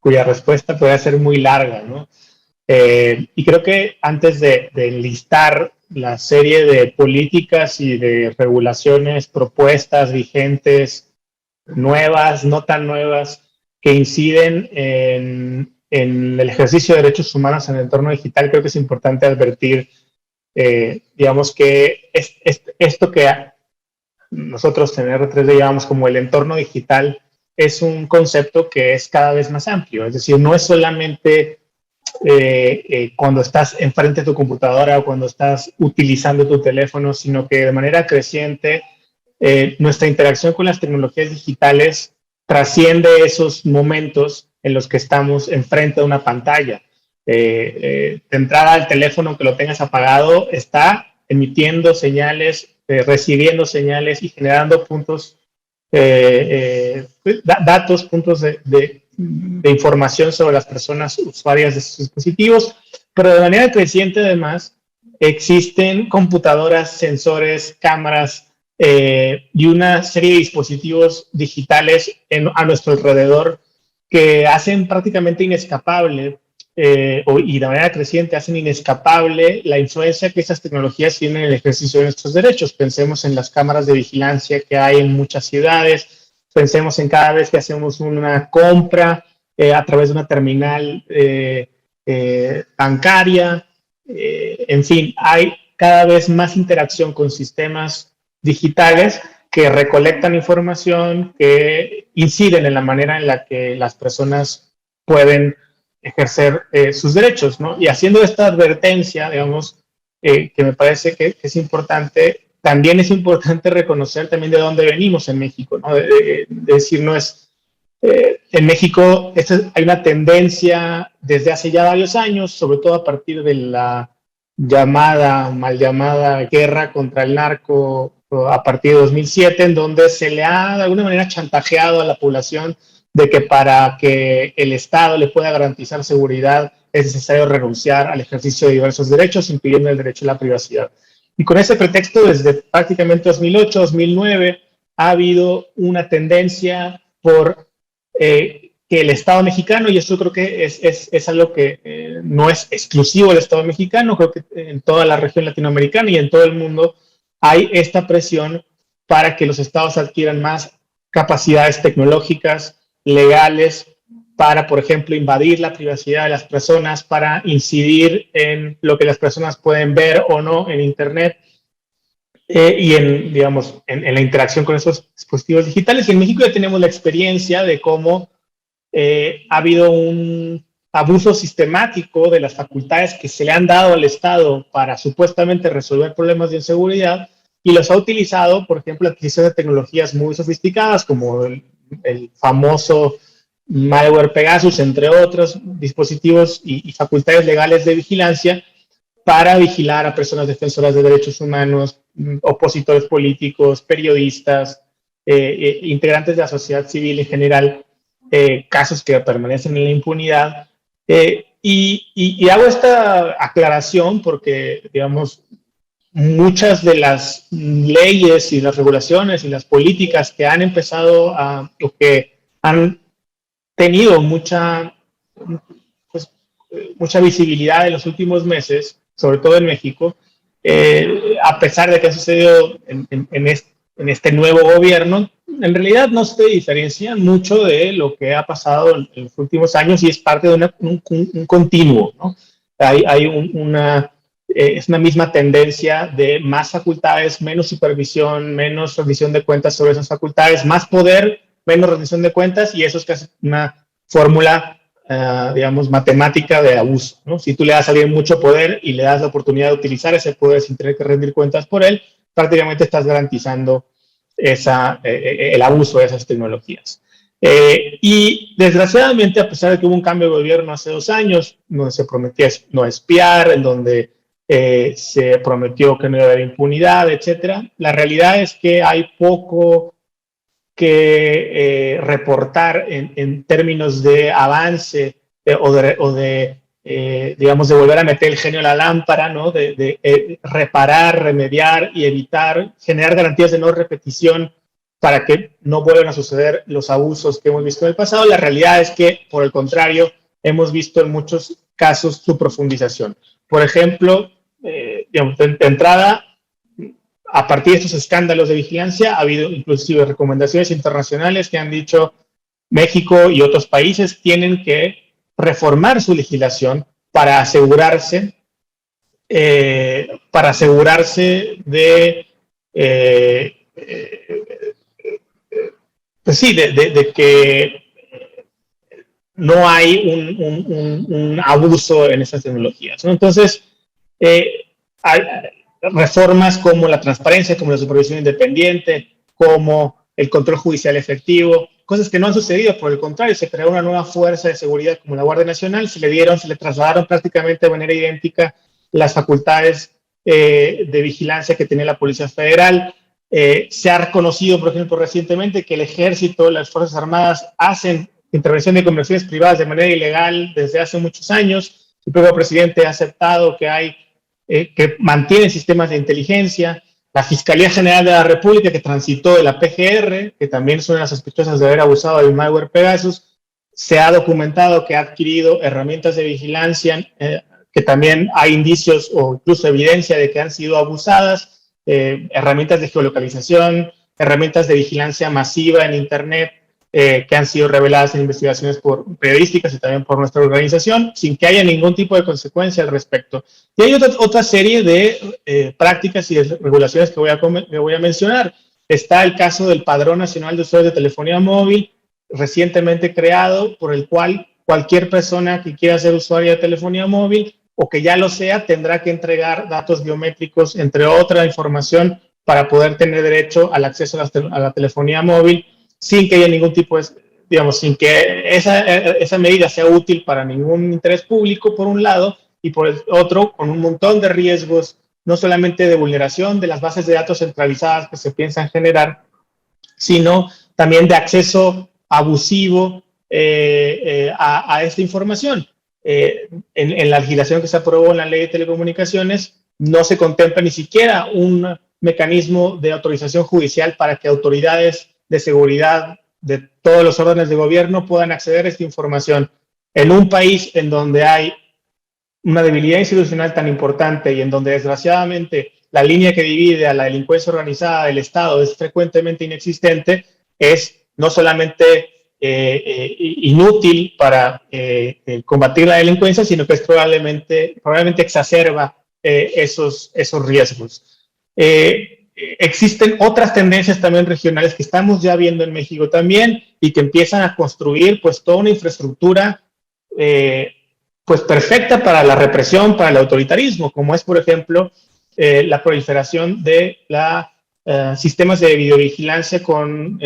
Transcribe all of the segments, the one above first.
cuya respuesta puede ser muy larga, ¿no? Y creo que antes de enlistar la serie de políticas y de regulaciones propuestas, vigentes, nuevas, no tan nuevas, que inciden en el ejercicio de derechos humanos en el entorno digital, creo que es importante advertir, digamos, que esto que nosotros en R3D llamamos como el entorno digital es un concepto que es cada vez más amplio. Es decir, no es solamente cuando estás enfrente de tu computadora o cuando estás utilizando tu teléfono, sino que de manera creciente nuestra interacción con las tecnologías digitales trasciende esos momentos en los que estamos enfrente de una pantalla. De entrada al teléfono, que lo tengas apagado, está emitiendo señales, recibiendo señales y generando puntos, datos, puntos de información sobre las personas usuarias de sus dispositivos, pero de manera creciente además existen computadoras, sensores, cámaras y una serie de dispositivos digitales a nuestro alrededor que hacen prácticamente inescapable y de manera creciente hacen inescapable la influencia que esas tecnologías tienen en el ejercicio de nuestros derechos. Pensemos en las cámaras de vigilancia que hay en muchas ciudades, pensemos en cada vez que hacemos una compra a través de una terminal bancaria, en fin, hay cada vez más interacción con sistemas digitales que recolectan información, que inciden en la manera en la que las personas pueden ejercer sus derechos, ¿no? Y haciendo esta advertencia, digamos, que me parece que es importante, también es importante reconocer también de dónde venimos en México, ¿no? De decir, no es... en México hay una tendencia desde hace ya varios años, sobre todo a partir de la mal llamada guerra contra el narco a partir de 2007, en donde se le ha de alguna manera chantajeado a la población de que para que el Estado le pueda garantizar seguridad es necesario renunciar al ejercicio de diversos derechos, incluyendo el derecho a la privacidad. Y con ese pretexto, desde prácticamente 2008, 2009, ha habido una tendencia por que el Estado mexicano, y esto creo que es algo que no es exclusivo del Estado mexicano, creo que en toda la región latinoamericana y en todo el mundo hay esta presión para que los estados adquieran más capacidades tecnológicas, legales, para, por ejemplo, invadir la privacidad de las personas, para incidir en lo que las personas pueden ver o no en Internet y digamos, en la interacción con esos dispositivos digitales. Y en México ya tenemos la experiencia de cómo ha habido un abuso sistemático de las facultades que se le han dado al Estado para supuestamente resolver problemas de inseguridad y los ha utilizado, por ejemplo, la adquisición de tecnologías muy sofisticadas como el famoso malware Pegasus, entre otros dispositivos y facultades legales de vigilancia para vigilar a personas defensoras de derechos humanos, opositores políticos, periodistas, integrantes de la sociedad civil en general, casos que permanecen en la impunidad. Y hago esta aclaración porque, digamos, muchas de las leyes y las regulaciones y las políticas que han empezado o que han tenido mucha visibilidad en los últimos meses, sobre todo en México, a pesar de que ha sucedido en este nuevo gobierno, en realidad no se diferencian mucho de lo que ha pasado en los últimos años y es parte de un continuo, ¿no? Es una misma tendencia de más facultades, menos supervisión, menos rendición de cuentas sobre esas facultades, más poder, menos rendición de cuentas, y eso es casi una fórmula, digamos, matemática de abuso, ¿no? Si tú le das a alguien mucho poder y le das la oportunidad de utilizar ese poder sin tener que rendir cuentas por él, prácticamente estás garantizando el abuso de esas tecnologías. Y desgraciadamente, a pesar de que hubo un cambio de gobierno hace 2 años, donde se prometía no espiar, en donde se prometió que no iba a haber impunidad, etcétera, la realidad es que hay poco que reportar en términos de avance digamos, de volver a meter el genio a la lámpara, ¿no? De reparar, remediar y evitar, generar garantías de no repetición para que no vuelvan a suceder los abusos que hemos visto en el pasado. La realidad es que, por el contrario, hemos visto en muchos casos su profundización. Por ejemplo, digamos, de entrada, a partir de estos escándalos de vigilancia, ha habido inclusive recomendaciones internacionales que han dicho México y otros países tienen que reformar su legislación para asegurarse de pues sí, de que no hay un abuso en estas tecnologías, ¿no? Entonces, hay reformas como la transparencia, como la supervisión independiente, como el control judicial efectivo, cosas que no han sucedido, por el contrario, se creó una nueva fuerza de seguridad como la Guardia Nacional, se le trasladaron prácticamente de manera idéntica las facultades de vigilancia que tenía la Policía Federal. Se ha reconocido, por ejemplo, recientemente que el Ejército, las Fuerzas Armadas hacen intervención de conversiones privadas de manera ilegal desde hace muchos años. El propio presidente ha aceptado que mantiene sistemas de inteligencia. La Fiscalía General de la República, que transitó de la PGR, que también son las sospechosas de haber abusado del malware Pegasus, se ha documentado que ha adquirido herramientas de vigilancia, que también hay indicios o incluso evidencia de que han sido abusadas, herramientas de geolocalización, herramientas de vigilancia masiva en Internet, que han sido reveladas en investigaciones periodísticas y también por nuestra organización, sin que haya ningún tipo de consecuencia al respecto. Y hay otra serie de prácticas y de regulaciones que voy a mencionar. Está el caso del Padrón Nacional de Usuarios de Telefonía Móvil, recientemente creado, por el cual cualquier persona que quiera ser usuaria de telefonía móvil o que ya lo sea, tendrá que entregar datos biométricos, entre otra información, para poder tener derecho al acceso a la telefonía móvil, sin que haya ningún tipo de, digamos, sin que esa medida sea útil para ningún interés público, por un lado, y por el otro, con un montón de riesgos, no solamente de vulneración de las bases de datos centralizadas que se piensan generar, sino también de acceso abusivo a esta información. En la legislación que se aprobó en la Ley de Telecomunicaciones no se contempla ni siquiera un mecanismo de autorización judicial para que autoridades de seguridad de todos los órdenes de gobierno puedan acceder a esta información. En un país en donde hay una debilidad institucional tan importante y en donde desgraciadamente la línea que divide a la delincuencia organizada del Estado es frecuentemente inexistente, es no solamente inútil para combatir la delincuencia, sino que es probablemente exacerba esos riesgos. Existen otras tendencias también regionales que estamos ya viendo en México también y que empiezan a construir pues toda una infraestructura pues perfecta para la represión, para el autoritarismo, como es por ejemplo la proliferación de sistemas de videovigilancia con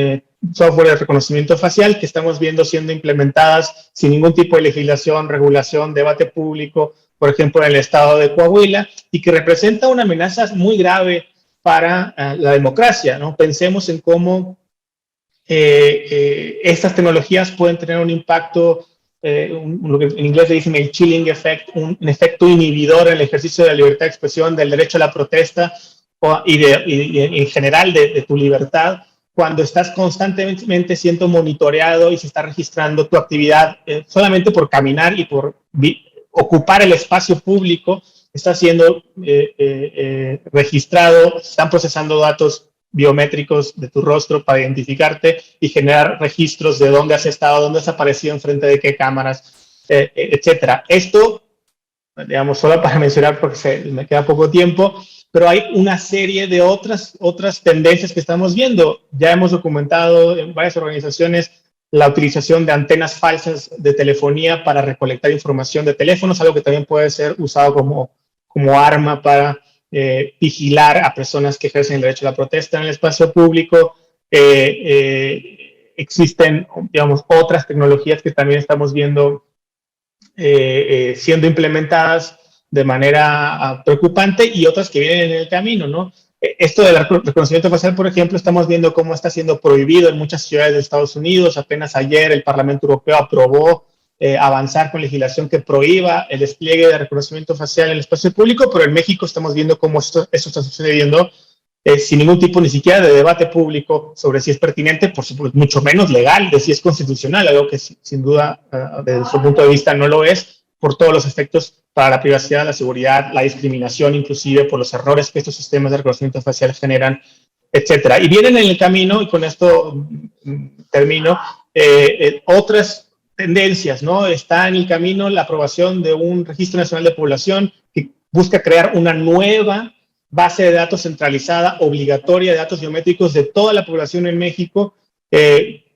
software de reconocimiento facial que estamos viendo siendo implementadas sin ningún tipo de legislación, regulación, debate público, por ejemplo en el estado de Coahuila, y que representa una amenaza muy grave para la democracia, ¿no? Pensemos en cómo estas tecnologías pueden tener un impacto, lo que en inglés se dice el chilling effect, un efecto inhibidor en el ejercicio de la libertad de expresión, del derecho a la protesta y en general de tu libertad, cuando estás constantemente siendo monitoreado y se está registrando tu actividad solamente por caminar y por ocupar el espacio público, está siendo registrado, están procesando datos biométricos de tu rostro para identificarte y generar registros de dónde has estado, dónde has aparecido, enfrente de qué cámaras, etcétera. Esto, digamos, solo para mencionar porque me queda poco tiempo, pero hay una serie de otras tendencias que estamos viendo. Ya hemos documentado en varias organizaciones la utilización de antenas falsas de telefonía para recolectar información de teléfonos, algo que también puede ser usado como arma para vigilar a personas que ejercen el derecho a la protesta en el espacio público. Existen, digamos, otras tecnologías que también estamos viendo siendo implementadas de manera preocupante y otras que vienen en el camino, ¿no? Esto del reconocimiento facial, por ejemplo, estamos viendo cómo está siendo prohibido en muchas ciudades de Estados Unidos. Apenas ayer el Parlamento Europeo aprobó avanzar con legislación que prohíba el despliegue de reconocimiento facial en el espacio público, pero en México estamos viendo cómo eso está sucediendo sin ningún tipo ni siquiera de debate público sobre si es pertinente, por supuesto, mucho menos legal, de si es constitucional, algo que sin duda, desde su punto de vista, no lo es, por todos los efectos para la privacidad, la seguridad, la discriminación, inclusive por los errores que estos sistemas de reconocimiento facial generan, etcétera. Y vienen en el camino, y con esto termino, otras tendencias, ¿no? Está en el camino la aprobación de un Registro Nacional de Población que busca crear una nueva base de datos centralizada, obligatoria de datos biométricos de toda la población en México,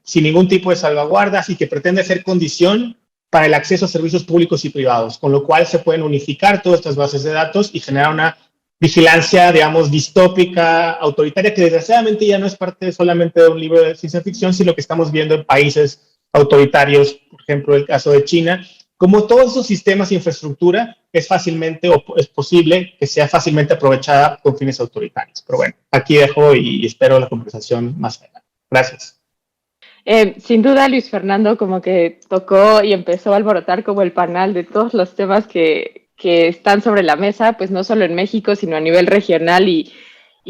sin ningún tipo de salvaguardas y que pretende ser condición para el acceso a servicios públicos y privados, con lo cual se pueden unificar todas estas bases de datos y generar una vigilancia, digamos, distópica, autoritaria, que desgraciadamente ya no es parte solamente de un libro de ciencia ficción, sino que estamos viendo en países autoritarios, por ejemplo, el caso de China, como todos esos sistemas de infraestructura es fácilmente o es posible que sea fácilmente aprovechada con fines autoritarios. Pero bueno, aquí dejo y espero la conversación más adelante. Gracias. Sin duda, Luis Fernando como que tocó y empezó a alborotar como el panal de todos los temas que están sobre la mesa, pues no solo en México, sino a nivel regional y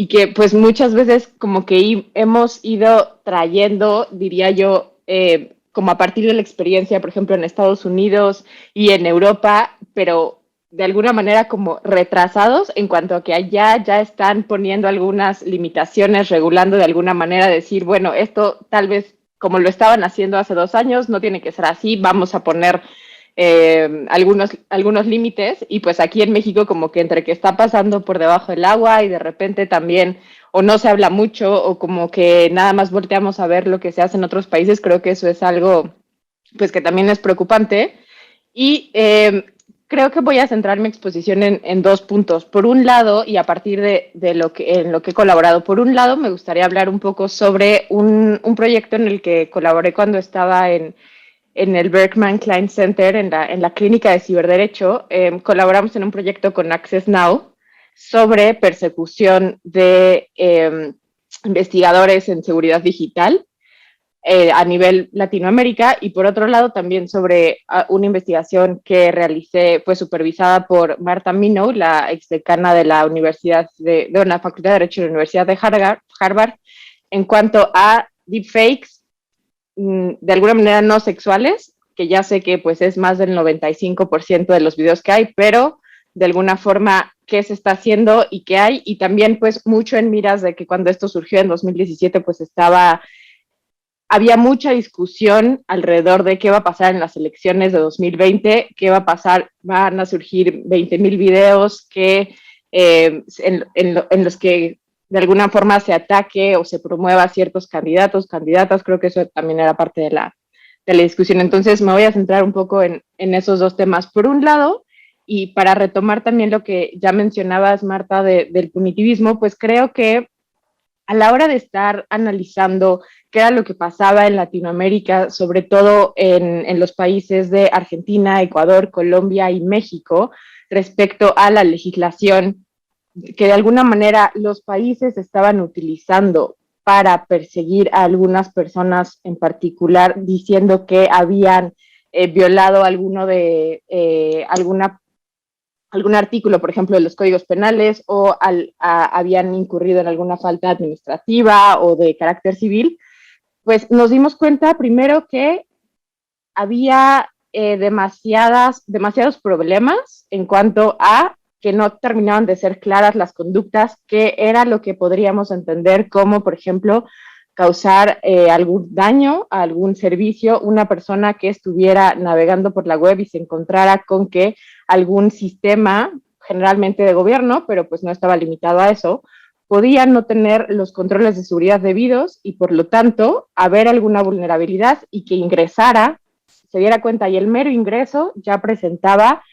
que pues muchas veces como que hemos ido trayendo, diría yo, como a partir de la experiencia, por ejemplo, en Estados Unidos y en Europa, pero de alguna manera como retrasados en cuanto a que allá ya están poniendo algunas limitaciones, regulando de alguna manera, decir, bueno, esto tal vez como lo estaban haciendo hace 2 años, no tiene que ser así, vamos a poner algunos límites, y pues aquí en México como que entre que está pasando por debajo del agua y de repente también o no se habla mucho o como que nada más volteamos a ver lo que se hace en otros países, creo que eso es algo pues que también es preocupante. Y creo que voy a centrar mi exposición en 2 puntos. Por un lado, y a partir de lo que, en lo que he colaborado, por un lado me gustaría hablar un poco sobre un proyecto en el que colaboré cuando estaba en el Berkman Klein Center, en la clínica de ciberderecho. Colaboramos en un proyecto con Access Now sobre persecución de investigadores en seguridad digital a nivel Latinoamérica, y por otro lado también sobre una investigación que realicé, fue supervisada por Martha Minow, la exdecana de la Universidad de la Facultad de Derecho de la Universidad de Harvard, en cuanto a deepfakes de alguna manera no sexuales, que ya sé que pues es más del 95% de los videos que hay, pero de alguna forma qué se está haciendo y qué hay, y también pues mucho en miras de que cuando esto surgió en 2017 pues había mucha discusión alrededor de qué va a pasar en las elecciones de 2020, qué va a pasar, van a surgir 20,000 videos que, en los que de alguna forma se ataque o se promueva a ciertos candidatos, candidatas. Creo que eso también era parte de la discusión. Entonces me voy a centrar un poco en esos 2 temas. Por un lado, y para retomar también lo que ya mencionabas, Marta, del punitivismo, pues creo que a la hora de estar analizando qué era lo que pasaba en Latinoamérica, sobre todo en los países de Argentina, Ecuador, Colombia y México, respecto a la legislación que de alguna manera los países estaban utilizando para perseguir a algunas personas en particular, diciendo que habían violado algún artículo, por ejemplo, de los códigos penales, o habían incurrido en alguna falta administrativa o de carácter civil, pues nos dimos cuenta primero que había demasiados problemas en cuanto a que no terminaban de ser claras las conductas, que era lo que podríamos entender como, por ejemplo, causar algún daño a algún servicio, una persona que estuviera navegando por la web y se encontrara con que algún sistema, generalmente de gobierno, pero pues no estaba limitado a eso, podía no tener los controles de seguridad debidos y por lo tanto haber alguna vulnerabilidad y que ingresara, se diera cuenta, y el mero ingreso ya presentaba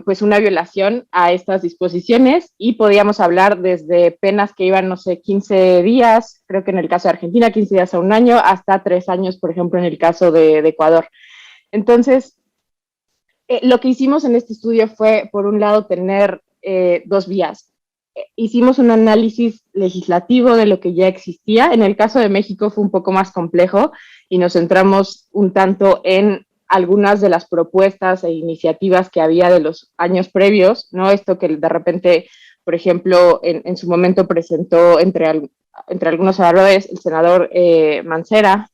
pues una violación a estas disposiciones, y podíamos hablar desde penas que iban, no sé, 15 días, creo que en el caso de Argentina, 15 días a 1 año, hasta 3 años, por ejemplo, en el caso de Ecuador. Entonces, lo que hicimos en este estudio fue, por un lado, tener 2 vías. Hicimos un análisis legislativo de lo que ya existía. En el caso de México fue un poco más complejo y nos centramos un tanto en algunas de las propuestas e iniciativas que había de los años previos, ¿no? Esto que de repente Por ejemplo, en su momento presentó entre algunos senadores el senador Mancera,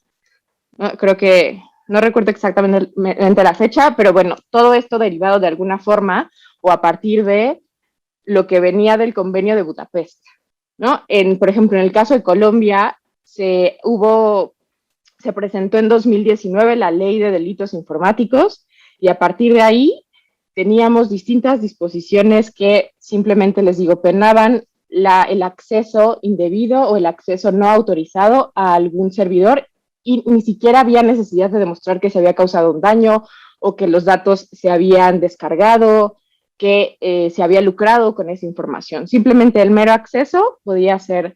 ¿no? Creo que no recuerdo exactamente la fecha, pero bueno, todo esto derivado de alguna forma o a partir de lo que venía del convenio de Budapest, ¿no? Por ejemplo, en el caso de Colombia, se presentó en 2019 la ley de delitos informáticos y a partir de ahí teníamos distintas disposiciones que simplemente, les digo, penaban el acceso indebido o el acceso no autorizado a algún servidor y ni siquiera había necesidad de demostrar que se había causado un daño o que los datos se habían descargado, que se había lucrado con esa información. Simplemente el mero acceso podía ser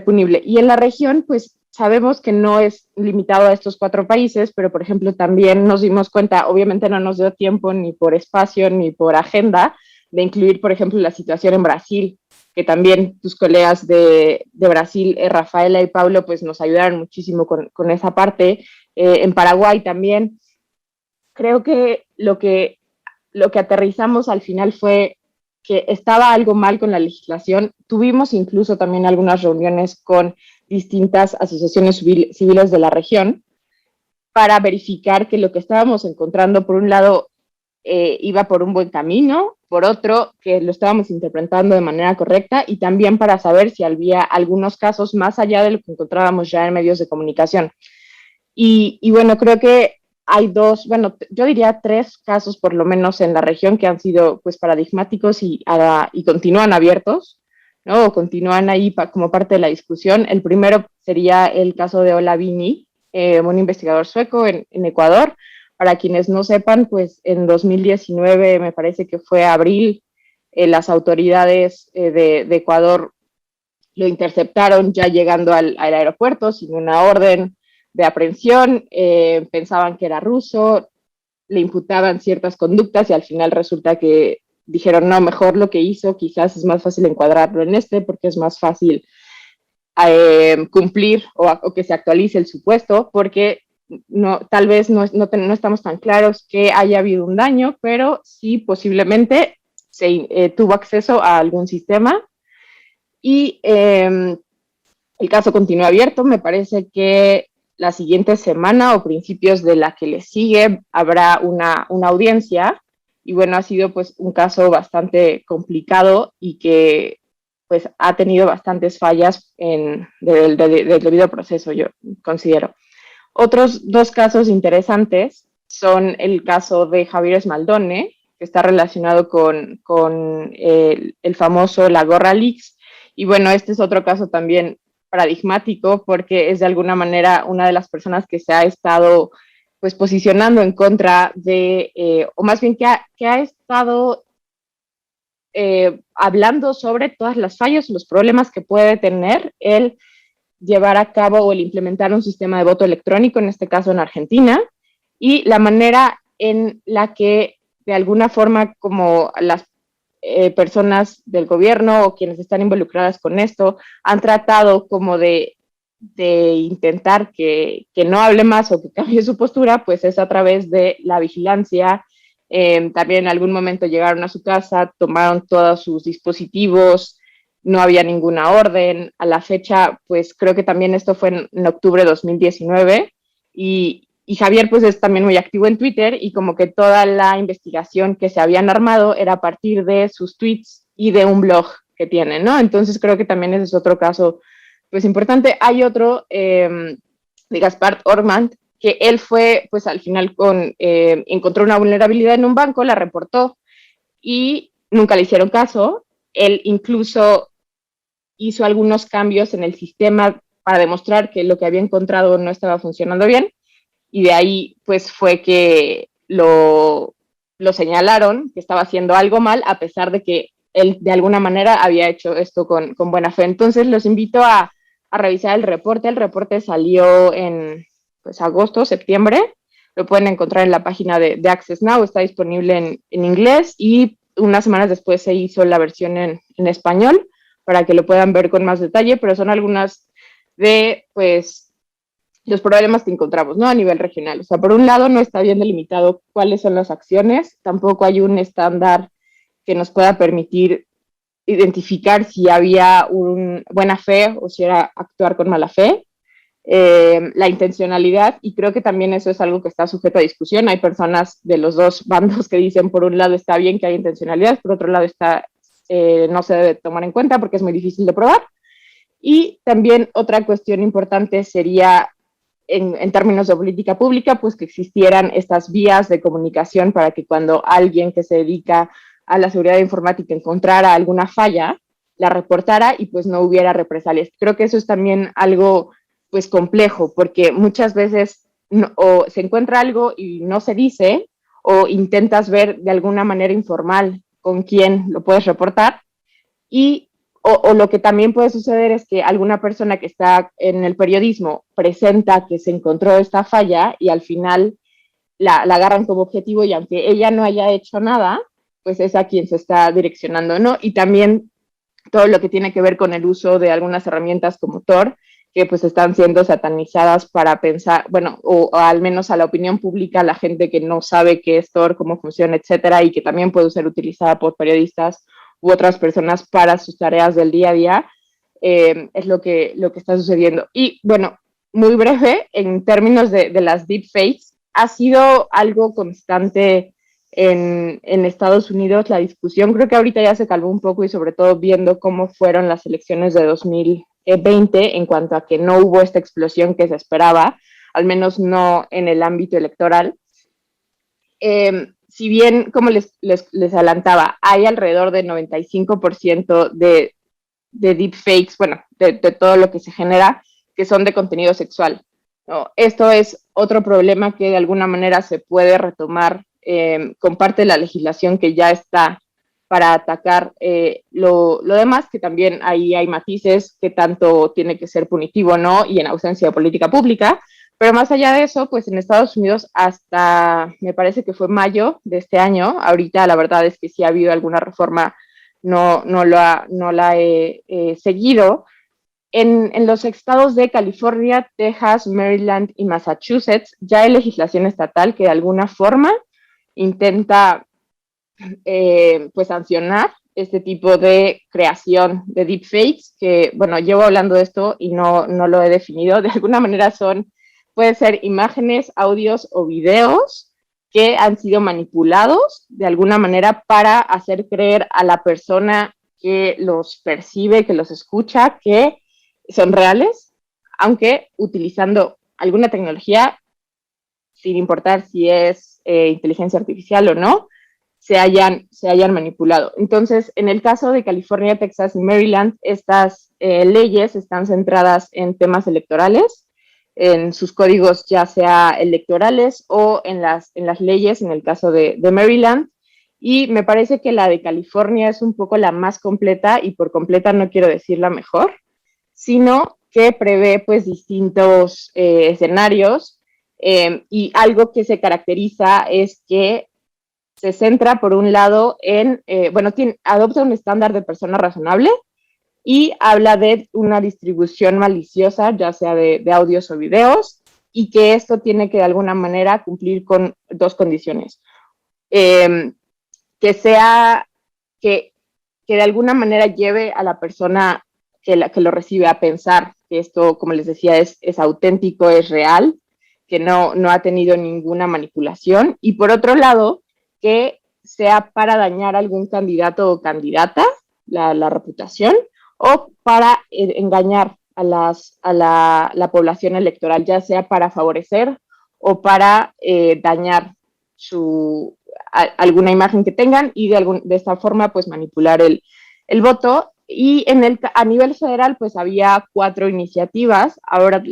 punible. Y en la región, pues sabemos que no es limitado a estos 4 países, pero por ejemplo también nos dimos cuenta, obviamente no nos dio tiempo ni por espacio ni por agenda, de incluir, por ejemplo, la situación en Brasil, que también tus colegas de Brasil, Rafaela y Paulo, pues nos ayudaron muchísimo con esa parte. En Paraguay también. Creo que lo que aterrizamos al final fue que estaba algo mal con la legislación. Tuvimos incluso también algunas reuniones con distintas asociaciones civiles de la región para verificar que lo que estábamos encontrando, por un lado, iba por un buen camino, por otro, que lo estábamos interpretando de manera correcta y también para saber si había algunos casos más allá de lo que encontrábamos ya en medios de comunicación. Y bueno, creo que hay yo diría 3 casos por lo menos en la región que han sido pues paradigmáticos y continúan abiertos, ¿no? O continúan ahí como parte de la discusión. El primero sería el caso de Ola Vini, un investigador sueco en Ecuador. Para quienes no sepan, pues en 2019, me parece que fue abril, las autoridades de Ecuador lo interceptaron ya llegando al aeropuerto sin una orden de aprehensión, pensaban que era ruso, le imputaban ciertas conductas y al final resulta que dijeron, no, mejor lo que hizo, quizás es más fácil encuadrarlo en porque es más fácil cumplir o que se actualice el supuesto, porque tal vez no estamos tan claros que haya habido un daño, pero sí posiblemente se tuvo acceso a algún sistema y el caso continúa abierto. Me parece que la siguiente semana o principios de la que le sigue habrá una audiencia y bueno, ha sido pues un caso bastante complicado y que pues ha tenido bastantes fallas del debido proceso, yo considero. Otros 2 casos interesantes son el caso de Javier Esmaldone, que está relacionado con el famoso La Gorra Leaks, y bueno, este es otro caso también paradigmático porque es de alguna manera una de las personas que se ha estado pues posicionando en contra o más bien que ha estado hablando sobre todas las fallas, los problemas que puede tener el llevar a cabo o el implementar un sistema de voto electrónico, en este caso en Argentina, y la manera en la que de alguna forma como las personas del gobierno o quienes están involucradas con esto han tratado como de intentar que no hable más o que cambie su postura, pues es a través de la vigilancia. También en algún momento llegaron a su casa, tomaron todos sus dispositivos, no había ninguna orden. A la fecha, pues creo que también esto fue en octubre de 2019 y Javier pues es también muy activo en Twitter y como que toda la investigación que se habían armado era a partir de sus tweets y de un blog que tiene, ¿no? Entonces creo que también ese es otro caso pues importante. Hay otro de Gaspar Ormand, que él fue pues al final encontró una vulnerabilidad en un banco, la reportó y nunca le hicieron caso. Él incluso hizo algunos cambios en el sistema para demostrar que lo que había encontrado no estaba funcionando bien y de ahí pues fue que lo señalaron que estaba haciendo algo mal a pesar de que él de alguna manera había hecho esto con buena fe. Entonces los invito a revisar el reporte. El reporte salió en pues, agosto, septiembre. Lo pueden encontrar en la página de Access Now. Está disponible en inglés y unas semanas después se hizo la versión en español para que lo puedan ver con más detalle, pero son algunas de pues los problemas que encontramos, ¿no? A nivel regional. O sea, por un lado no está bien delimitado cuáles son las acciones, tampoco hay un estándar que nos pueda permitir identificar si había buena fe o si era actuar con mala fe, la intencionalidad, y creo que también eso es algo que está sujeto a discusión. Hay personas de los dos bandos que dicen, por un lado está bien que haya intencionalidad, por otro lado no se debe tomar en cuenta porque es muy difícil de probar. Y también otra cuestión importante sería, en términos de política pública, pues que existieran estas vías de comunicación para que cuando alguien que se dedica a la seguridad informática encontrara alguna falla, la reportara y pues no hubiera represalias. Creo que eso es también algo pues complejo, porque muchas veces o se encuentra algo y no se dice, o intentas ver de alguna manera informal con quién lo puedes reportar, y o lo que también puede suceder es que alguna persona que está en el periodismo presenta que se encontró esta falla y al final la agarran como objetivo, y aunque ella no haya hecho nada, pues es a quien se está direccionando, ¿no? Y también todo lo que tiene que ver con el uso de algunas herramientas como Tor, que pues están siendo satanizadas para pensar, bueno, o al menos a la opinión pública, la gente que no sabe qué es Tor, cómo funciona, etcétera, y que también puede ser utilizada por periodistas u otras personas para sus tareas del día a día, es lo que está sucediendo. Y bueno, muy breve, en términos de las deepfakes, ha sido algo constante en Estados Unidos la discusión. Creo que ahorita ya se calmó un poco, y sobre todo viendo cómo fueron las elecciones de 2020 en cuanto a que no hubo esta explosión que se esperaba, al menos no en el ámbito electoral. Si bien, como les adelantaba, hay alrededor del 95% de deepfakes, bueno, de todo lo que se genera, que son de contenido sexual, ¿no? Esto es otro problema que de alguna manera se puede retomar con parte de la legislación que ya está para atacar lo demás, que también ahí hay matices, que tanto tiene que ser punitivo o no, y en ausencia de política pública. Pero más allá de eso, pues en Estados Unidos hasta, me parece que fue mayo de este año, ahorita la verdad es que sí ha habido alguna reforma, no la he seguido. En los estados de California, Texas, Maryland y Massachusetts ya hay legislación estatal que de alguna forma intenta pues sancionar este tipo de creación de deepfakes, que bueno, llevo hablando de esto y no lo he definido. De alguna manera pueden ser imágenes, audios o videos que han sido manipulados de alguna manera para hacer creer a la persona que los percibe, que los escucha, que son reales, aunque utilizando alguna tecnología, sin importar si es inteligencia artificial o no, se hayan manipulado. Entonces, en el caso de California, Texas y Maryland, estas leyes están centradas en temas electorales, en sus códigos ya sea electorales o en las leyes, en el caso de Maryland. Y me parece que la de California es un poco la más completa, y por completa no quiero decir la mejor, sino que prevé pues distintos escenarios, y algo que se caracteriza es que se centra por un lado en, adopta un estándar de persona razonable y habla de una distribución maliciosa, ya sea de audios o videos, y que esto tiene que de alguna manera cumplir con dos condiciones. Que sea, que de alguna manera lleve a la persona que lo recibe a pensar que esto, como les decía, es auténtico, es real, que no ha tenido ninguna manipulación, y por otro lado, que sea para dañar a algún candidato o candidata, la reputación, o para engañar a la población electoral, ya sea para favorecer o para dañar alguna imagen que tengan, y de esta forma pues manipular el voto. Y a nivel federal pues había 4 iniciativas. Ahora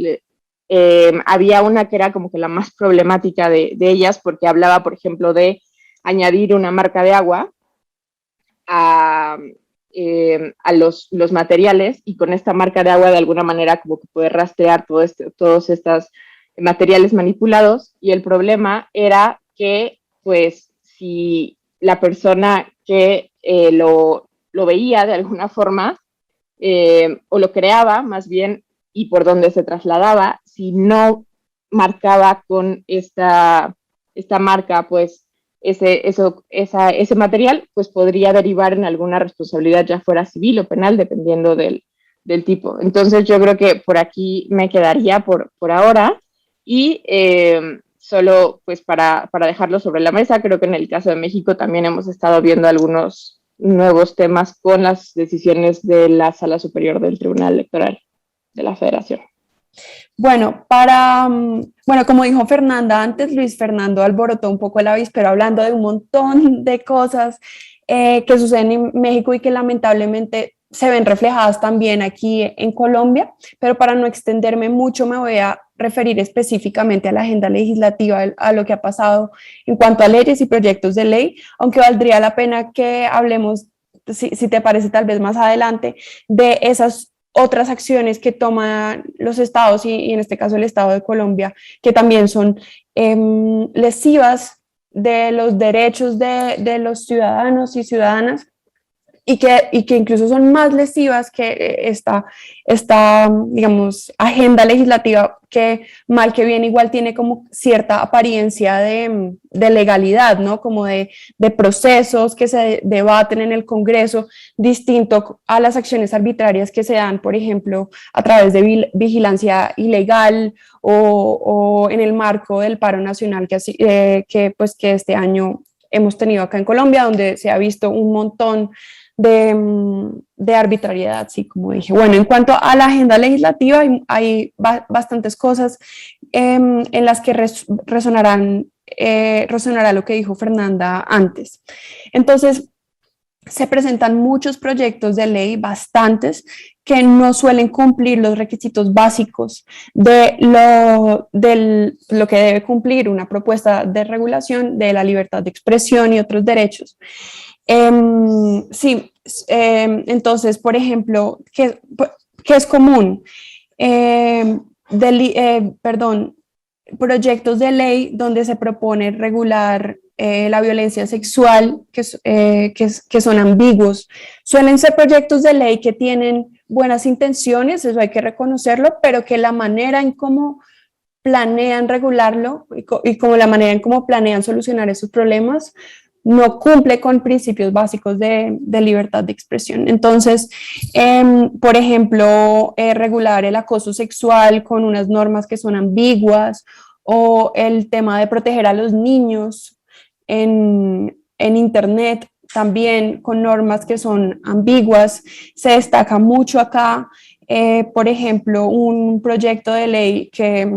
había una que era como que la más problemática de ellas, porque hablaba, por ejemplo, de añadir una marca de agua a los materiales, y con esta marca de agua de alguna manera como que poder rastrear todos estos materiales manipulados. Y el problema era que pues si la persona que lo veía de alguna forma, o lo creaba más bien, y por donde se trasladaba, si no marcaba con esta marca pues ese material, pues podría derivar en alguna responsabilidad, ya fuera civil o penal, dependiendo del tipo. Entonces yo creo que por aquí me quedaría por ahora. Y solo pues para dejarlo sobre la mesa, creo que en el caso de México también hemos estado viendo algunos nuevos temas con las decisiones de la Sala Superior del Tribunal Electoral de la Federación. Bueno, bueno, como dijo Fernanda antes, Luis Fernando alborotó un poco el avispero hablando de un montón de cosas que suceden en México y que lamentablemente se ven reflejadas también aquí en Colombia, pero para no extenderme mucho me voy a referir específicamente a la agenda legislativa, a lo que ha pasado en cuanto a leyes y proyectos de ley, aunque valdría la pena que hablemos, si te parece tal vez más adelante, de esas otras acciones que toman los estados y en este caso el Estado de Colombia, que también son lesivas de los derechos de los ciudadanos y ciudadanas y que incluso son más lesivas que esta, digamos, agenda legislativa que mal que bien igual tiene como cierta apariencia de legalidad, ¿no? Como de procesos que se debaten en el Congreso, distinto a las acciones arbitrarias que se dan, por ejemplo, a través de vigilancia ilegal o en el marco del paro nacional que este año hemos tenido acá en Colombia, donde se ha visto un montón de arbitrariedad, sí, como dije. Bueno, en cuanto a la agenda legislativa, hay bastantes cosas en las que resonará lo que dijo Fernanda antes. Entonces, se presentan muchos proyectos de ley, bastantes, que no suelen cumplir los requisitos básicos de lo que debe cumplir una propuesta de regulación de la libertad de expresión y otros derechos. Sí, entonces, por ejemplo, ¿qué es común? Proyectos de ley donde se propone regular la violencia sexual que son ambiguos. Suelen ser proyectos de ley que tienen buenas intenciones, eso hay que reconocerlo, pero que la manera en cómo planean regularlo y como la manera en cómo planean solucionar esos problemas no cumple con principios básicos de libertad de expresión. Entonces, por ejemplo, regular el acoso sexual con unas normas que son ambiguas o el tema de proteger a los niños en Internet también con normas que son ambiguas. Se destaca mucho acá, por ejemplo, un proyecto de ley que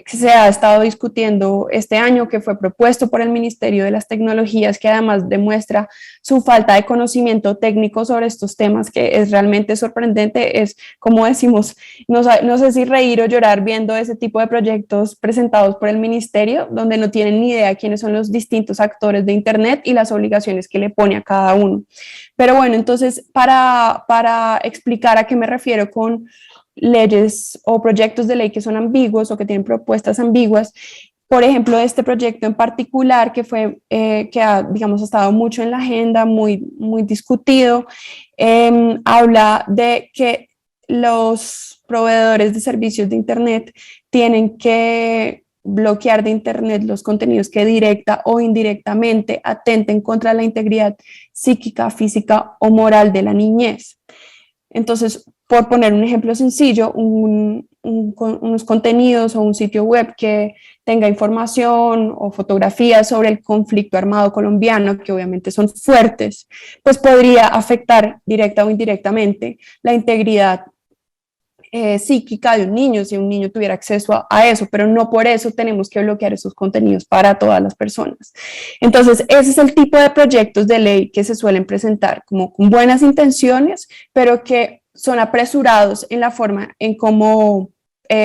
se ha estado discutiendo este año, que fue propuesto por el Ministerio de las Tecnologías, que además demuestra su falta de conocimiento técnico sobre estos temas, que es realmente sorprendente. Es, como decimos, no sé si reír o llorar viendo ese tipo de proyectos presentados por el Ministerio, donde no tienen ni idea quiénes son los distintos actores de Internet y las obligaciones que le pone a cada uno. Pero bueno, entonces, para explicar a qué me refiero con leyes o proyectos de ley que son ambiguos o que tienen propuestas ambiguas. Por ejemplo, este proyecto en particular que ha, digamos, estado mucho en la agenda, muy discutido, habla de que los proveedores de servicios de Internet tienen que bloquear de Internet los contenidos que directa o indirectamente atenten contra la integridad psíquica, física o moral de la niñez. Entonces, por poner un ejemplo sencillo, unos contenidos o un sitio web que tenga información o fotografías sobre el conflicto armado colombiano, que obviamente son fuertes, pues podría afectar directa o indirectamente la integridad psíquica de un niño, si un niño tuviera acceso a eso, pero no por eso tenemos que bloquear esos contenidos para todas las personas. Entonces, ese es el tipo de proyectos de ley que se suelen presentar como con buenas intenciones, pero que son apresurados en la forma en cómo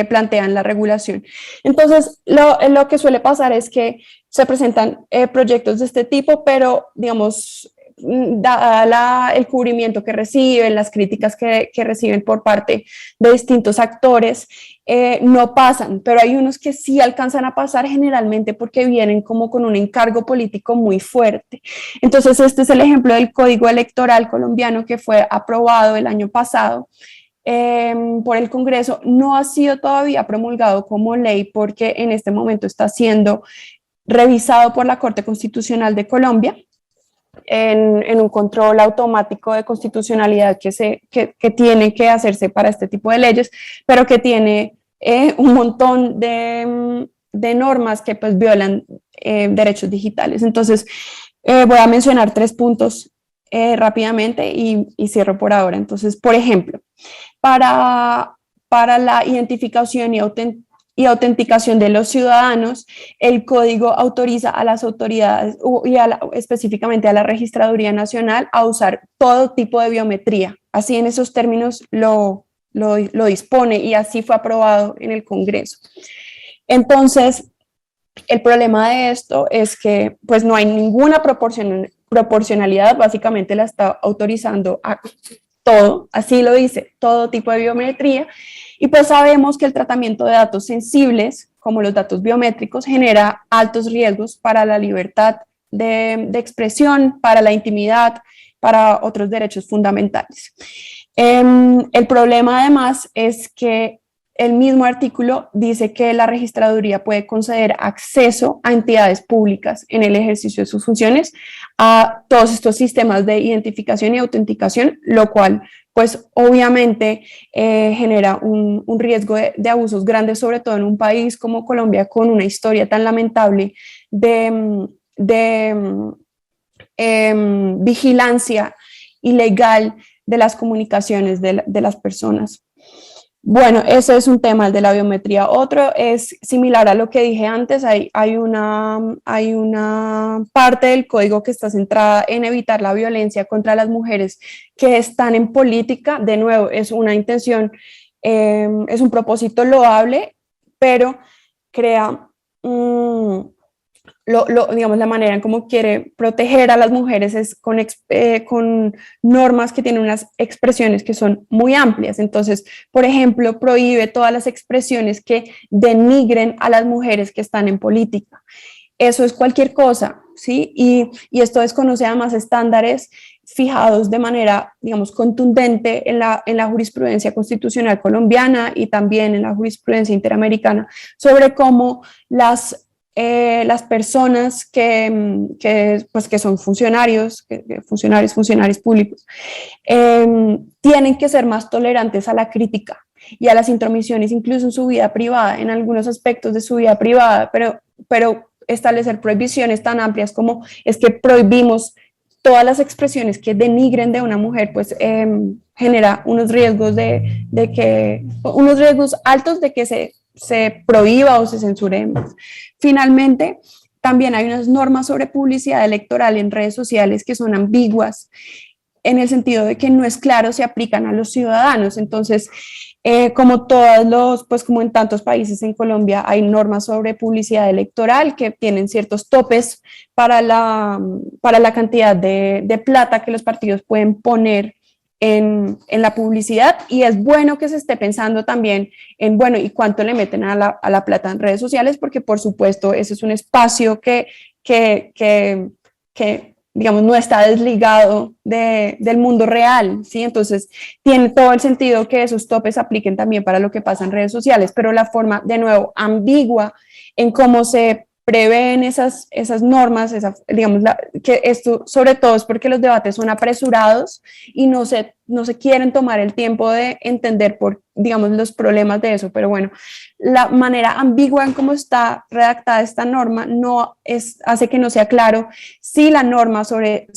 plantean la regulación. Entonces, lo que suele pasar es que se presentan proyectos de este tipo, pero, digamos, dada el cubrimiento que reciben, las críticas que reciben por parte de distintos actores, no pasan, pero hay unos que sí alcanzan a pasar generalmente porque vienen como con un encargo político muy fuerte. Entonces, este es el ejemplo del Código Electoral colombiano que fue aprobado el año pasado por el Congreso. No ha sido todavía promulgado como ley porque en este momento está siendo revisado por la Corte Constitucional de Colombia en un control automático de constitucionalidad que tiene que hacerse para este tipo de leyes, pero que tiene un montón de normas que pues violan derechos digitales. Entonces, voy a mencionar 3 puntos rápidamente y cierro por ahora. Entonces, por ejemplo, para la identificación y autenticación de los ciudadanos, el código autoriza a las autoridades y específicamente a la Registraduría Nacional a usar todo tipo de biometría. Así en esos términos lo dispone y así fue aprobado en el Congreso. Entonces, el problema de esto es que pues no hay ninguna proporcionalidad, básicamente la está autorizando a todo, así lo dice, todo tipo de biometría, y pues sabemos que el tratamiento de datos sensibles, como los datos biométricos, genera altos riesgos para la libertad de expresión, para la intimidad, para otros derechos fundamentales. El problema además es que el mismo artículo dice que la registraduría puede conceder acceso a entidades públicas en el ejercicio de sus funciones a todos estos sistemas de identificación y autenticación, lo cual pues obviamente genera un riesgo de abusos grandes, sobre todo en un país como Colombia con una historia tan lamentable de vigilancia ilegal de las comunicaciones de las personas. Bueno, ese es un tema, el de la biometría. Otro es similar a lo que dije antes, hay una parte del código que está centrada en evitar la violencia contra las mujeres que están en política. De nuevo, es una intención, es un propósito loable, pero crea digamos, la manera en cómo quiere proteger a las mujeres es con normas que tienen unas expresiones que son muy amplias. Entonces, por ejemplo, prohíbe todas las expresiones que denigren a las mujeres que están en política. Eso es cualquier cosa, ¿sí? Y esto desconoce además estándares fijados de manera, digamos, contundente en la jurisprudencia constitucional colombiana y también en la jurisprudencia interamericana sobre cómo las personas que son funcionarios públicos, tienen que ser más tolerantes a la crítica y a las intromisiones, incluso en su vida privada, en algunos aspectos de su vida privada, pero establecer prohibiciones tan amplias como es que prohibimos todas las expresiones que denigren de una mujer, pues genera unos riesgos unos riesgos altos de que se prohíba o se censure más. Finalmente, también hay unas normas sobre publicidad electoral en redes sociales que son ambiguas en el sentido de que no es claro si aplican a los ciudadanos. Entonces, como en tantos países en Colombia, hay normas sobre publicidad electoral que tienen ciertos topes para la cantidad de plata que los partidos pueden poner en la publicidad, y es bueno que se esté pensando también en, bueno, ¿y cuánto le meten a la plata en redes sociales? Porque por supuesto ese es un espacio que digamos, no está desligado del mundo real, ¿sí? Entonces, tiene todo el sentido que esos topes apliquen también para lo que pasa en redes sociales, pero la forma, de nuevo, ambigua en cómo se prevén esas normas, digamos, que esto sobre todo es porque los debates son apresurados y no se quieren tomar el tiempo de entender digamos, los problemas de eso, pero bueno, la manera ambigua en cómo está redactada esta norma hace que no sea claro si la norma sobre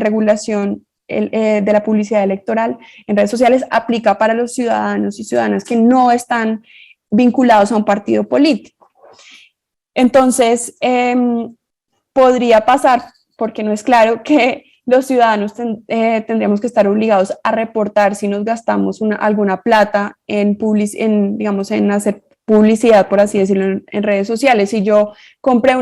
regulación de la publicidad electoral en redes sociales aplica para los ciudadanos y ciudadanas que no están vinculados a un partido político. Entonces, podría pasar, porque no es claro, que los ciudadanos tendríamos que estar obligados a reportar si nos gastamos alguna plata digamos, en hacer publicidad, por así decirlo, en redes sociales. Si yo compré,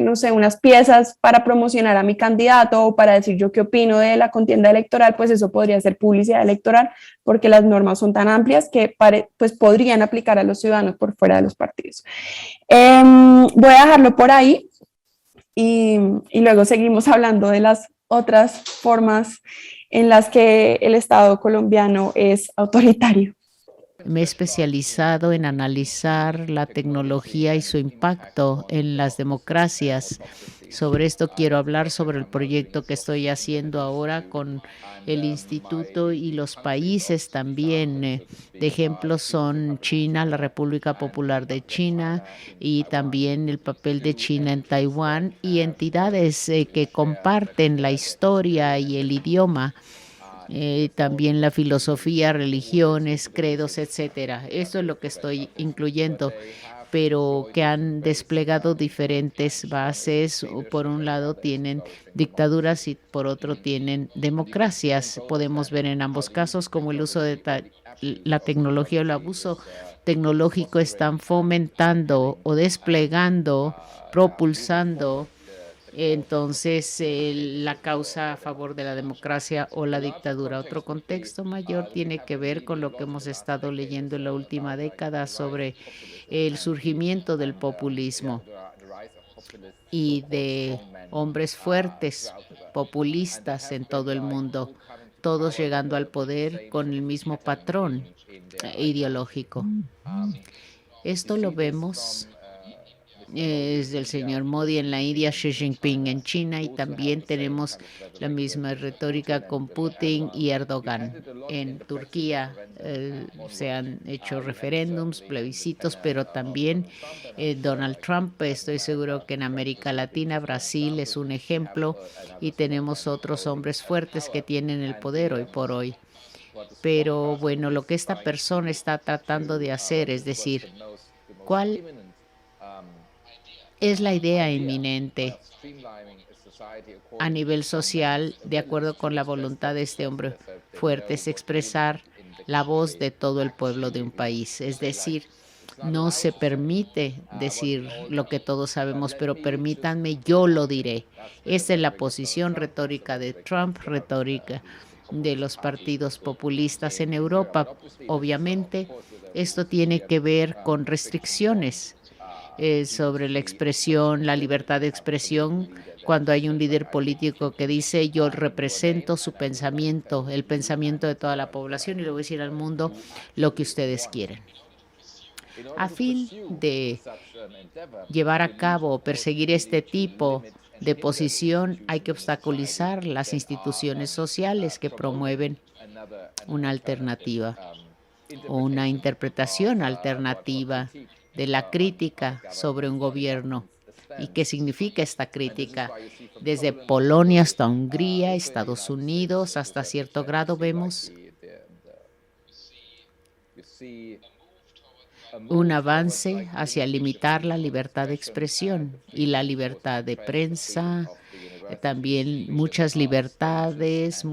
no sé, unas piezas para promocionar a mi candidato o para decir yo qué opino de la contienda electoral, pues eso podría ser publicidad electoral, porque las normas son tan amplias que pues podrían aplicar a los ciudadanos por fuera de los partidos. Voy a dejarlo por ahí y luego seguimos hablando de las otras formas en las que el Estado colombiano es autoritario. Me he especializado en analizar la tecnología y su impacto en las democracias. Sobre esto quiero hablar sobre el proyecto que estoy haciendo ahora con el instituto y los países también. De ejemplos son China, la República Popular de China, y también el papel de China en Taiwán y entidades que comparten la historia y el idioma. También la filosofía, religiones, credos, etcétera. Eso es lo que estoy incluyendo, pero que han desplegado diferentes bases. Por un lado tienen dictaduras y por otro tienen democracias. Podemos ver en ambos casos cómo el uso de la tecnología o el abuso tecnológico están fomentando o desplegando, propulsando entonces la causa a favor de la democracia o la dictadura. Otro contexto mayor tiene que ver con lo que hemos estado leyendo en la última década sobre el surgimiento del populismo y de hombres fuertes, populistas en todo el mundo, todos llegando al poder con el mismo patrón ideológico. Esto lo vemos es del señor Modi en la India, Xi Jinping en China, y también tenemos la misma retórica con Putin y Erdogan. En Turquía se han hecho referéndums, plebiscitos, pero también Donald Trump. Estoy seguro que en América Latina, Brasil es un ejemplo, y tenemos otros hombres fuertes que tienen el poder hoy por hoy. Pero bueno, lo que esta persona está tratando de hacer, es decir, ¿cuál es la idea inminente a nivel social, de acuerdo con la voluntad de este hombre fuerte? Es expresar la voz de todo el pueblo de un país. Es decir, no se permite decir lo que todos sabemos, pero permítanme, yo lo diré. Esa es la posición retórica de Trump, retórica de los partidos populistas en Europa. Obviamente, esto tiene que ver con restricciones sobre la expresión, la libertad de expresión, cuando hay un líder político que dice yo represento su pensamiento, el pensamiento de toda la población, y le voy a decir al mundo lo que ustedes quieren. A fin de llevar a cabo o perseguir este tipo de posición, hay que obstaculizar las instituciones sociales que promueven una alternativa o una interpretación alternativa de la crítica sobre un gobierno. ¿Y qué significa esta crítica? Desde Polonia hasta Hungría, Estados Unidos, hasta cierto grado vemos un avance hacia limitar la libertad de expresión y la libertad de prensa, también muchas libertades,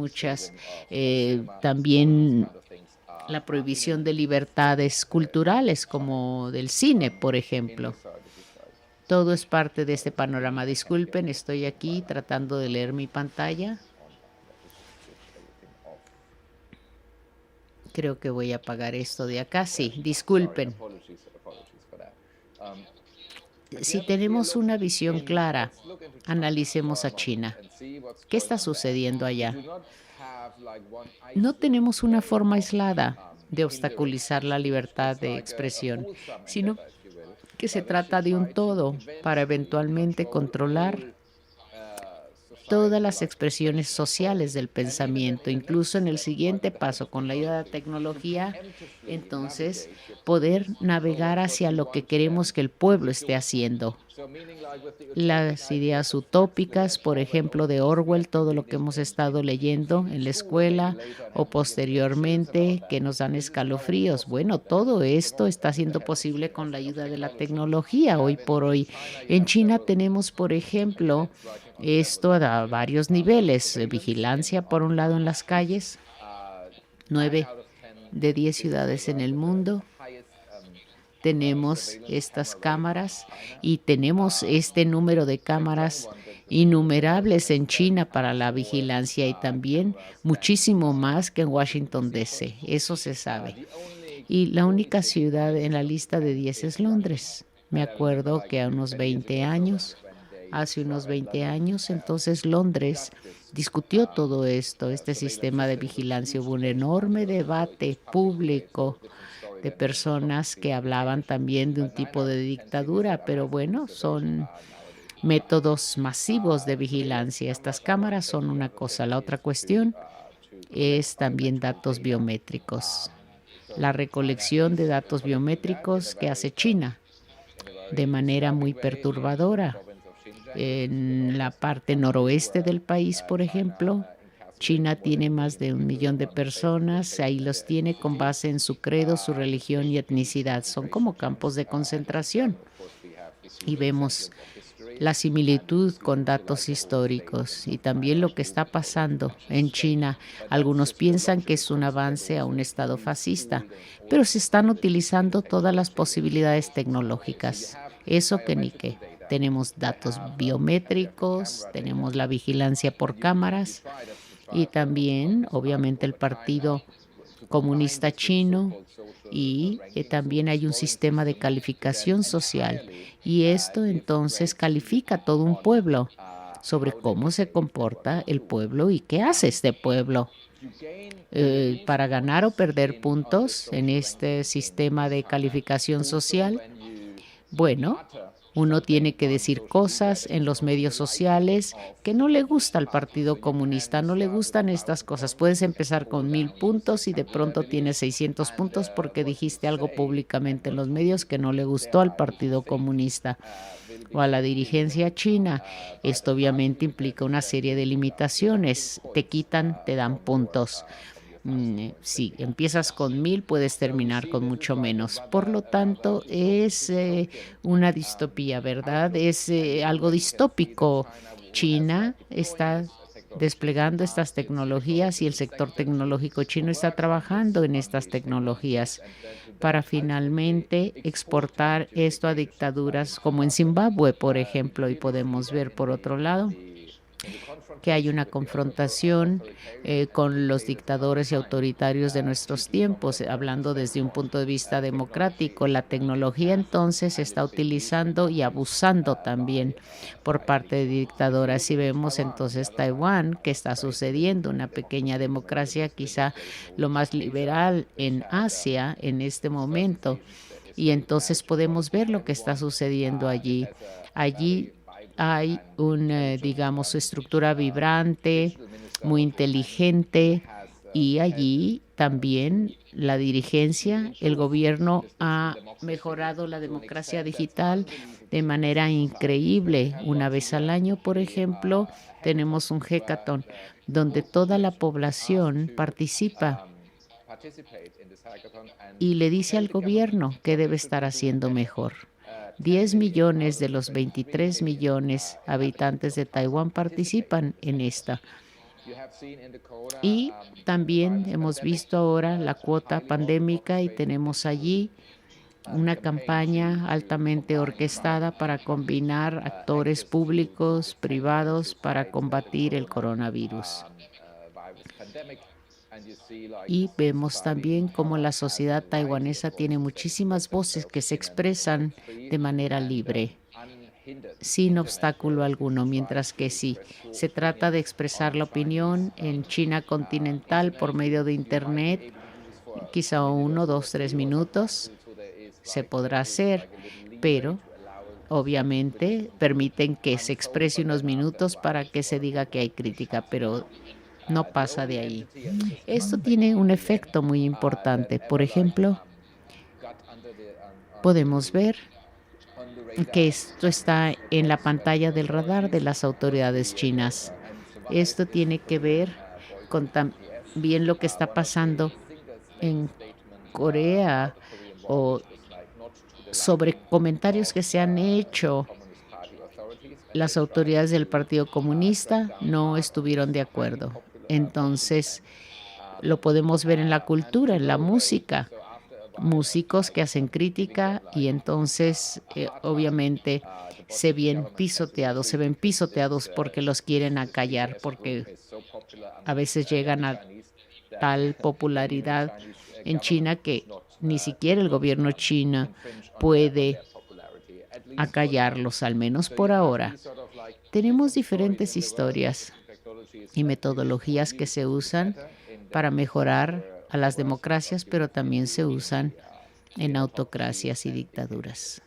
también la prohibición de libertades culturales como del cine, por ejemplo. Todo es parte de este panorama. Disculpen, estoy aquí tratando de leer mi pantalla. Creo que voy a apagar esto de acá. Sí, disculpen. Si tenemos una visión clara, analicemos a China. ¿Qué está sucediendo allá? No tenemos una forma aislada de obstaculizar la libertad de expresión, sino que se trata de un todo para eventualmente controlar todas las expresiones sociales del pensamiento, incluso en el siguiente paso, con la ayuda de la tecnología, entonces poder navegar hacia lo que queremos que el pueblo esté haciendo. Las ideas utópicas, por ejemplo, de Orwell, todo lo que hemos estado leyendo en la escuela o posteriormente, que nos dan escalofríos. Bueno, todo esto está siendo posible con la ayuda de la tecnología hoy por hoy. En China tenemos, por ejemplo, esto a varios niveles. Vigilancia, por un lado, en las calles. 9 de 10 ciudades en el mundo tenemos estas cámaras, y tenemos este número de cámaras innumerables en China para la vigilancia, y también muchísimo más que en Washington, D.C. Eso se sabe. Y la única ciudad en la lista de 10 es Londres. Me acuerdo que a unos 20 años, hace unos 20 años. Entonces Londres discutió todo esto, este sistema de vigilancia. Hubo un enorme debate público de personas que hablaban también de un tipo de dictadura, pero bueno, son métodos masivos de vigilancia. Estas cámaras son una cosa. La otra cuestión es también datos biométricos. La recolección de datos biométricos que hace China de manera muy perturbadora. En la parte noroeste del país, por ejemplo, China tiene más de 1 millón de personas. Ahí los tiene con base en su credo, su religión y etnicidad. Son como campos de concentración. Y vemos la similitud con datos históricos y también lo que está pasando en China. Algunos piensan que es un avance a un estado fascista, pero se están utilizando todas las posibilidades tecnológicas. Eso que ni qué. Tenemos datos biométricos, tenemos la vigilancia por cámaras y también, obviamente, el Partido Comunista Chino y también hay un sistema de calificación social y esto entonces califica a todo un pueblo sobre cómo se comporta el pueblo y qué hace este pueblo. Para ganar o perder puntos en este sistema de calificación social, bueno, uno tiene que decir cosas en los medios sociales que no le gusta al Partido Comunista, no le gustan estas cosas. Puedes empezar con 1000 puntos y de pronto tienes 600 puntos porque dijiste algo públicamente en los medios que no le gustó al Partido Comunista o a la dirigencia china. Esto obviamente implica una serie de limitaciones. Te quitan, te dan puntos. Si empiezas con 1000, puedes terminar con mucho menos. Por lo tanto, es una distopía, ¿verdad? Es algo distópico. China está desplegando estas tecnologías y el sector tecnológico chino está trabajando en estas tecnologías para finalmente exportar esto a dictaduras como en Zimbabue, por ejemplo, y podemos ver por otro lado que hay una confrontación con los dictadores y autoritarios de nuestros tiempos, hablando desde un punto de vista democrático. La tecnología entonces se está utilizando y abusando también por parte de dictadoras. Y vemos entonces Taiwán, que está sucediendo, una pequeña democracia, quizá lo más liberal en Asia en este momento. Y entonces podemos ver lo que está sucediendo allí. Allí hay una, digamos, estructura vibrante, muy inteligente y allí también la dirigencia, el gobierno ha mejorado la democracia digital de manera increíble. Una vez al año, por ejemplo, tenemos un hackathon donde toda la población participa y le dice al gobierno qué debe estar haciendo mejor. 10 millones de los 23 millones habitantes de Taiwán participan en esta. Y también hemos visto ahora la cuota pandémica y tenemos allí una campaña altamente orquestada para combinar actores públicos, privados, para combatir el coronavirus. Y vemos también cómo la sociedad taiwanesa tiene muchísimas voces que se expresan de manera libre, sin obstáculo alguno, mientras que si se trata de expresar la opinión en China continental por medio de Internet, quizá 1, 2, 3 minutos se podrá hacer, pero obviamente permiten que se exprese unos minutos para que se diga que hay crítica, pero no pasa de ahí. Esto tiene un efecto muy importante. Por ejemplo, podemos ver que esto está en la pantalla del radar de las autoridades chinas. Esto tiene que ver con también lo que está pasando en Corea o sobre comentarios que se han hecho. Las autoridades del Partido Comunista no estuvieron de acuerdo. Entonces, lo podemos ver en la cultura, en la música. Músicos que hacen crítica y entonces, obviamente, se ven pisoteados porque los quieren acallar, porque a veces llegan a tal popularidad en China que ni siquiera el gobierno chino puede acallarlos, al menos por ahora. Tenemos diferentes historias y metodologías que se usan para mejorar a las democracias, pero también se usan en autocracias y dictaduras.